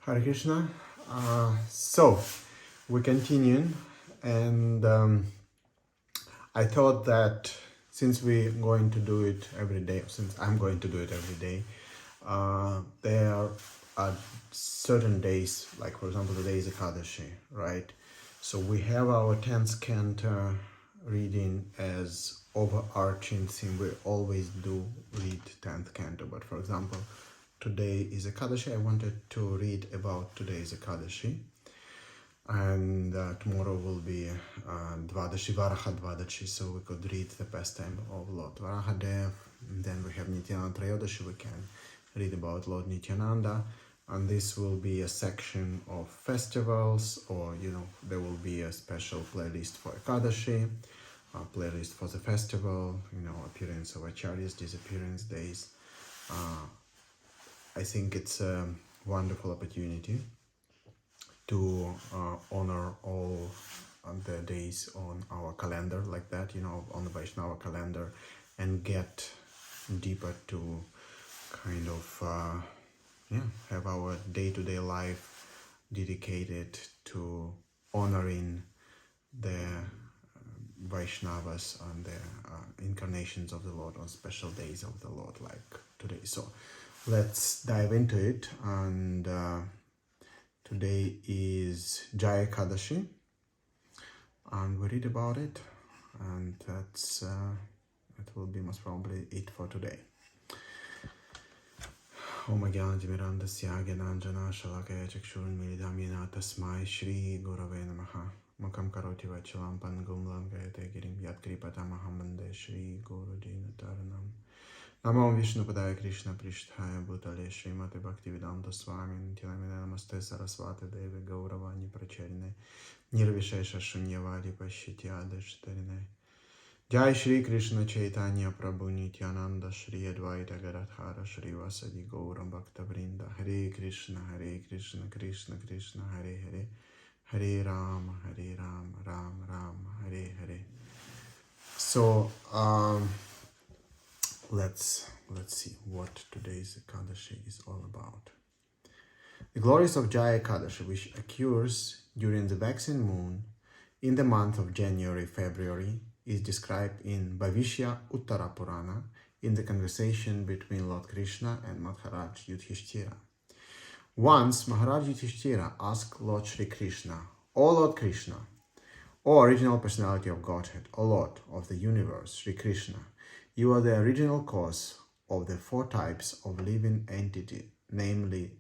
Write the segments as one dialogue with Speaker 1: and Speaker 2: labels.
Speaker 1: Hare Krishna. So we continue, and I thought that since we're going to do it every day, since I'm going to do it every day, there are certain days, like for example, today is Ekadasi, right? So we have our 10th canto reading as overarching theme. We always do read 10th canto, but for example, today is Ekadashi. I wanted to read about today's Ekadashi. And tomorrow will be Dvadashi, Varaha Dvadashi, so we could read the pastime of Lord Varahadev. And then we have Nityananda Trayodashi, we can read about Lord Nityananda. And this will be a section of festivals, or, there will be a special playlist for Ekadashi, a playlist for the festival, appearance of Acharyas, disappearance days. I think it's a wonderful opportunity to honor all the days on our calendar like that, on the Vaishnava calendar, and get deeper to kind of, have our day-to-day life dedicated to honoring the Vaishnavas and the incarnations of the Lord on special days of the Lord like today. So let's dive into it, and today is Jaya Ekadasi, and we read about it, and that will be most probably it for today. Om Gyanatimirandasya Gyananjana Shalakaya Chakshurunmilidam Yena Tasmai Shri Gurave Namaha Mukam Karoti Vachalam Pangum Langayate Girim Yat Kripatamaham Vande Shri Guru Dinataranam Namo Vishnu Padaya Krishna Prishtaya Bhutale Srimati Bhaktivedanta Swami Nityanamine Namaste Saraswati Devi Gauravani Pracharine Nirvishesha Shunyavadi Pashitya Dashtarine Jai Shri Krishna Chaitanya Prabhu Nityananda Shri Advaita Gadadhara Shri Vasadi Gauram Bhakta Vrinda Hare Krishna Krishna Krishna Hare Hare Hare Rama Ram Ram Hare Hare. So let's see what today's Ekadashi is all about. The glories of Jaya Ekadashi, which occurs during the waxing moon in the month of January-February, is described in Bhavishya Uttara Purana in the conversation between Lord Krishna and Maharaj Yudhishthira. Once Maharaj Yudhishthira asked Lord Shri Krishna, O Lord Krishna, O original personality of Godhead, O Lord of the universe, Shri Krishna, you are the original cause of the four types of living entity, namely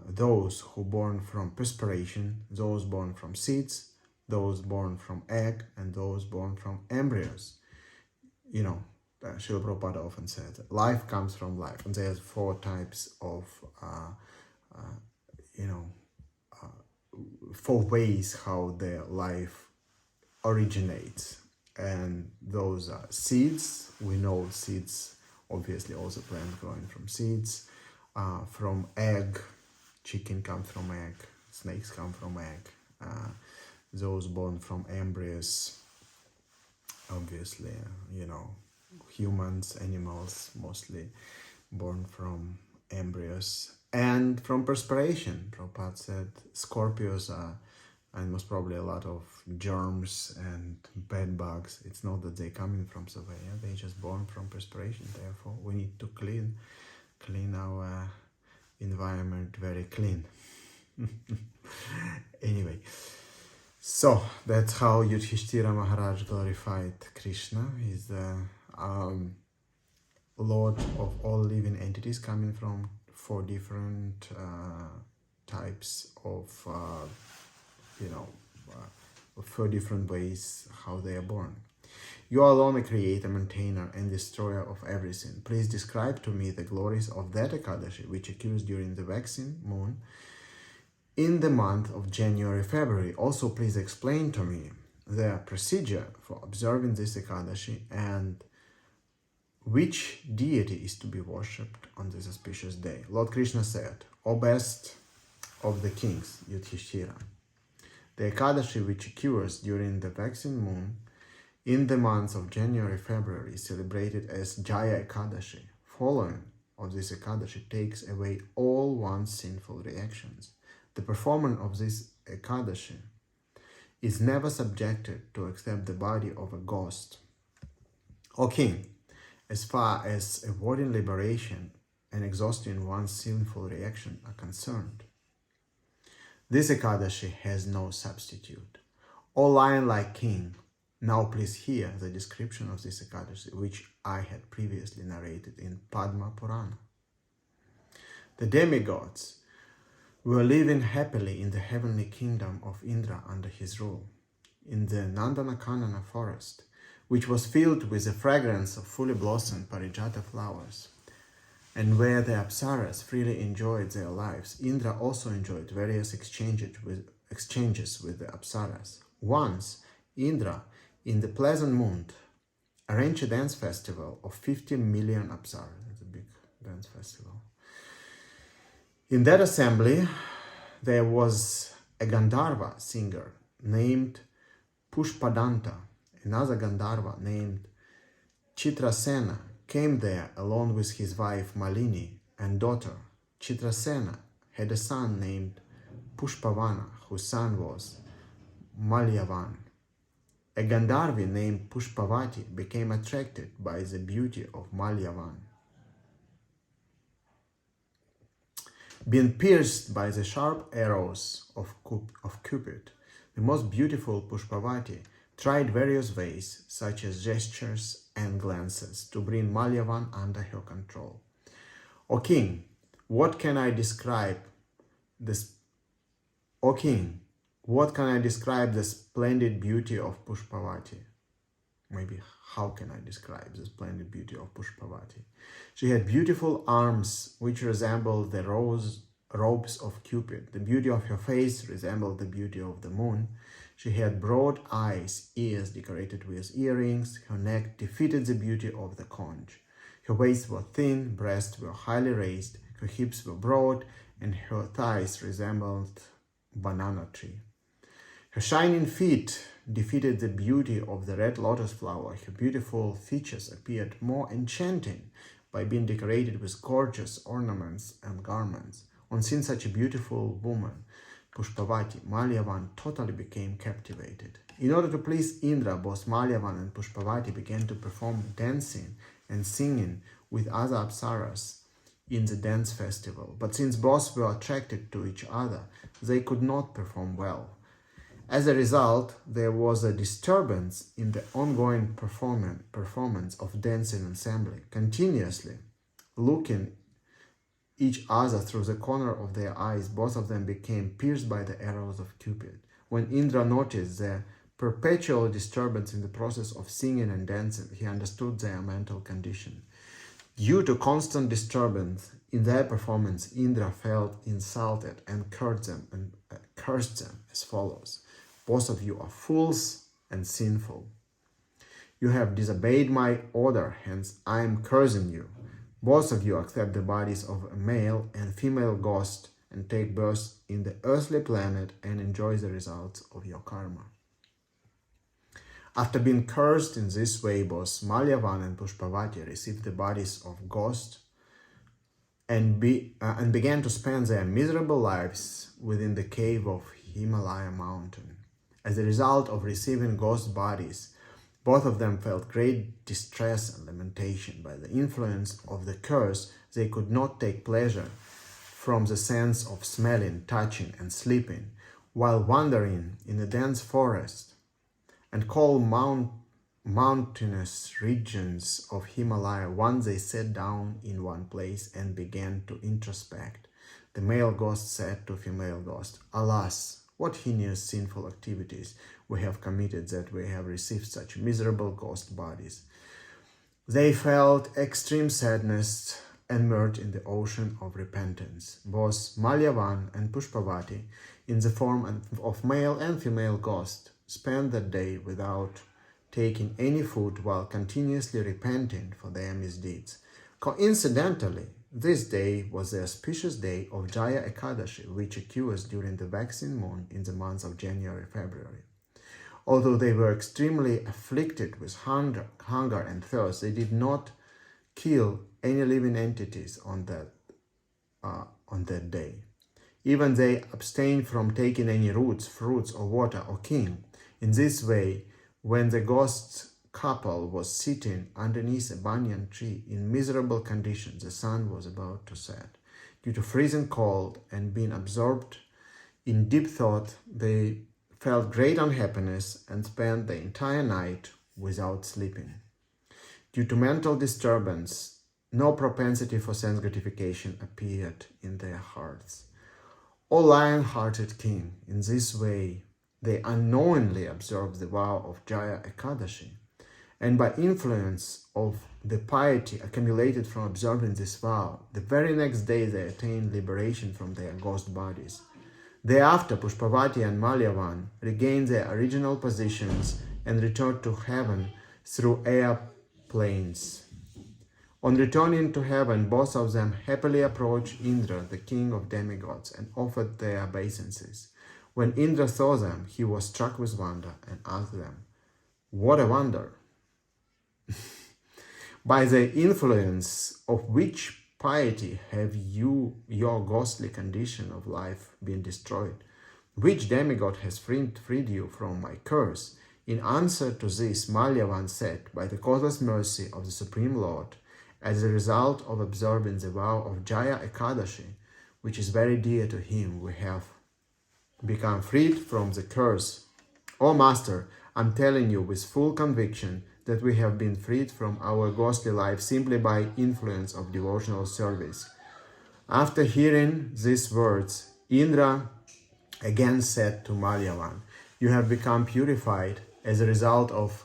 Speaker 1: those who born from perspiration, those born from seeds, those born from egg, and those born from embryos. Srila Prabhupada often said, life comes from life, and there's four types of, four ways how the life originates. And those are seeds. We know seeds, obviously also plant growing from seeds. From egg, chicken comes from egg, snakes come from egg. Those born from embryos, obviously, humans, animals, mostly born from embryos. And from perspiration, Prabhupada said, Scorpios are, and most probably a lot of germs and bed bugs. It's not that they're coming from somewhere, they're just born from perspiration. Therefore, we need to clean our environment very clean. Anyway, so that's how Yudhishthira Maharaj glorified Krishna. He's the Lord of all living entities, coming from four different types of, four different ways how they are born. You are alone a creator, maintainer, and destroyer of everything. Please describe to me the glories of that Ekadashi, which occurs during the waxing moon in the month of January-February. Also, please explain to me the procedure for observing this Ekadashi and which deity is to be worshipped on this auspicious day. Lord Krishna said, O best of the kings, Yudhishthira, the Ekadashi which occurs during the waxing moon in the months of January-February is celebrated as Jaya Ekadashi, following of this Ekadashi takes away all one's sinful reactions. The performer of this Ekadashi is never subjected to accept the body of a ghost. O king, as far as avoiding liberation and exhausting one's sinful reaction are concerned, this Ekadashi has no substitute. O lion-like king, now please hear the description of this Ekadashi, which I had previously narrated in Padma Purana. The demigods were living happily in the heavenly kingdom of Indra under his rule, in the Nandanakanana forest, which was filled with the fragrance of fully blossomed parijata flowers, and where the Apsaras freely enjoyed their lives. Indra also enjoyed various exchanges with the Apsaras. Once, Indra, in the pleasant mood, arranged a dance festival of 50 million Apsaras. It's a big dance festival. In that assembly, there was a Gandharva singer named Pushpadanta. Another Gandharva named Chitrasena came there along with his wife Malini and daughter. Chitrasena had a son named Pushpavana, whose son was Malyavan. A Gandharvi named Pushpavati became attracted by the beauty of Malyavan. Being pierced by the sharp arrows of Cupid, the most beautiful Pushpavati tried various ways, such as gestures and glances, to bring Malyavan under her control. O king, what can I describe the splendid beauty of Pushpavati? Maybe how can I describe the splendid beauty of Pushpavati? She had beautiful arms which resembled the robes of Cupid. The beauty of her face resembled the beauty of the moon. She had broad eyes, ears decorated with earrings. Her neck defeated the beauty of the conch. Her waists were thin, breasts were highly raised, her hips were broad, and her thighs resembled banana tree. Her shining feet defeated the beauty of the red lotus flower. Her beautiful features appeared more enchanting by being decorated with gorgeous ornaments and garments. On seeing such a beautiful woman, Pushpavati, Malyavan totally became captivated. In order to please Indra, both Malyavan and Pushpavati began to perform dancing and singing with other Apsaras in the dance festival. But since both were attracted to each other, they could not perform well. As a result, there was a disturbance in the ongoing performance of dancing ensemble. Continuously looking each other through the corner of their eyes, both of them became pierced by the arrows of Cupid. When Indra noticed the perpetual disturbance in the process of singing and dancing, he understood their mental condition. Due to constant disturbance in their performance, Indra felt insulted and cursed them as follows: "Both of you are fools and sinful. You have disobeyed my order, hence I am cursing you. Both of you accept the bodies of a male and female ghost and take birth in the earthly planet and enjoy the results of your karma." After being cursed in this way, both Malyavan and Pushpavati received the bodies of ghosts and began to spend their miserable lives within the cave of Himalaya mountain. As a result of receiving ghost bodies, both of them felt great distress and lamentation. By the influence of the curse, they could not take pleasure from the sense of smelling, touching, and sleeping. While wandering in the dense forest and cold mountainous regions of Himalaya, once they sat down in one place and began to introspect. The male ghost said to female ghost, "Alas, what heinous sinful activities we have committed that we have received such miserable ghost bodies." They felt extreme sadness and merged in the ocean of repentance. Both Malyavan and Pushpavati, in the form of male and female ghosts, spent that day without taking any food while continuously repenting for their misdeeds. Coincidentally, this day was the auspicious day of Jaya Ekadasi, which occurs during the waxing moon in the months of January-February. Although they were extremely afflicted with hunger and thirst, they did not kill any living entities on that day. Even they abstained from taking any roots, fruits, or water, or king. In this way, when the ghost couple was sitting underneath a banyan tree in miserable condition, the sun was about to set. Due to freezing cold and being absorbed in deep thought, they felt great unhappiness and spent the entire night without sleeping. Due to mental disturbance, no propensity for sense gratification appeared in their hearts. O lion-hearted king, in this way they unknowingly observed the vow of Jaya Ekadasi, and by influence of the piety accumulated from observing this vow, the very next day they attained liberation from their ghost bodies. Thereafter, Pushpavati and Malyavan regained their original positions and returned to heaven through airplanes. On returning to heaven, both of them happily approached Indra, the king of demigods, and offered their obeisances. When Indra saw them, he was struck with wonder and asked them, "What a wonder! By the influence of which piety have your ghostly condition of life been destroyed? Which demigod has freed you from my curse?" In answer to this, Malyavan said, "By the causeless mercy of the Supreme Lord, as a result of observing the vow of Jaya Ekadasi, which is very dear to him, we have become freed from the curse. O Master, I'm telling you with full conviction that we have been freed from our ghostly life simply by influence of devotional service." After hearing these words, Indra again said to Malyavan, "You have become purified as a result of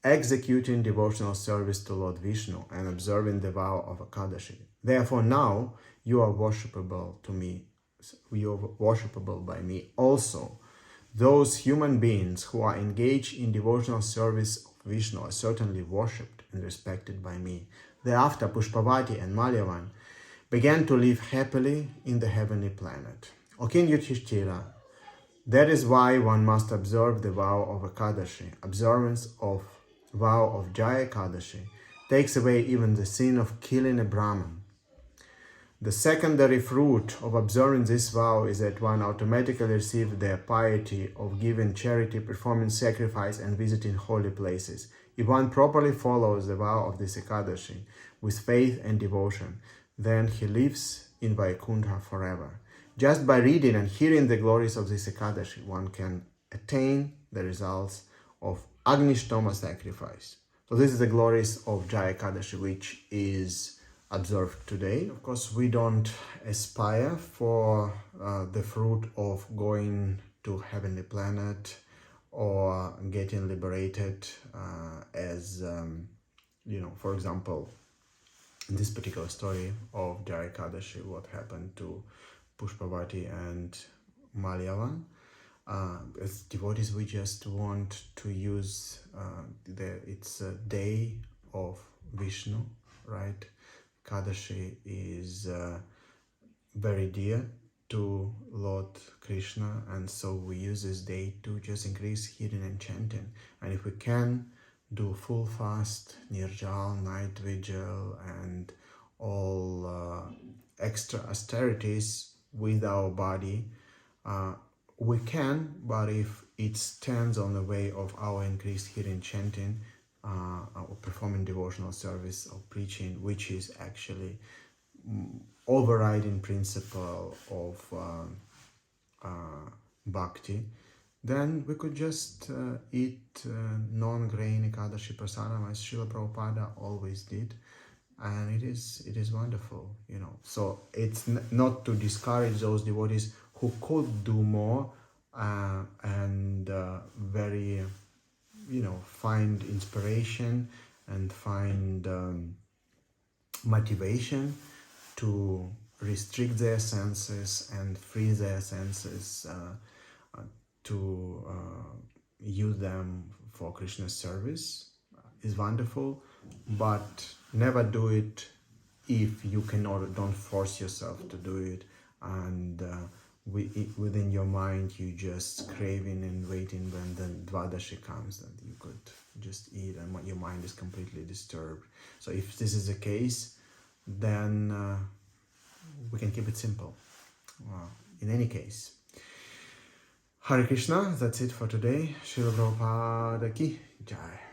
Speaker 1: executing devotional service to Lord Vishnu and observing the vow of Ekadashi. Therefore now you are worshipable to me. You are worshipable by me also. Those human beings who are engaged in devotional service of Vishnu are certainly worshipped and respected by me." Thereafter, Pushpavati and Malyavan began to live happily in the heavenly planet. O King Yudhishthira, that is why one must observe the vow of Ekadashi. Observance of vow of Jaya Ekadashi takes away even the sin of killing a Brahman. The secondary fruit of observing this vow is that one automatically receives the piety of giving charity, performing sacrifice, and visiting holy places. If one properly follows the vow of this Ekadashi with faith and devotion, then he lives in Vaikuntha forever. Just by reading and hearing the glories of this Ekadashi, one can attain the results of Agnishtoma sacrifice. So this is the glories of Jaya Ekadashi, which is observed today. Of course, we don't aspire for the fruit of going to heavenly planet or getting liberated as, for example, in this particular story of Jaya Ekadashi, what happened to Pushpavati and Malyavan. As devotees, we just want to use it's a day of Vishnu, right? Ekadashi is very dear to Lord Krishna, and so we use this day to just increase hearing and chanting. And if we can do full fast, nirjal, night vigil, and all extra austerities with our body, we can, but if it stands on the way of our increased hearing, chanting, or performing devotional service or preaching, which is actually overriding principle of bhakti, then we could just eat non-grain Ekadashi prasadam as Srila Prabhupada always did, and it is wonderful, So it's not to discourage those devotees who could do more and very, find inspiration and find motivation to restrict their senses and free their senses to use them for Krishna's service is wonderful, but never do it if you cannot. Don't force yourself to do it, and within your mind you just craving and waiting when the Dvadashi comes that you could just eat, and your mind is completely disturbed. So if this is the case, then we can keep it simple. In any case, Hare Krishna, that's it for today. Srila Prabhupada ki Jai.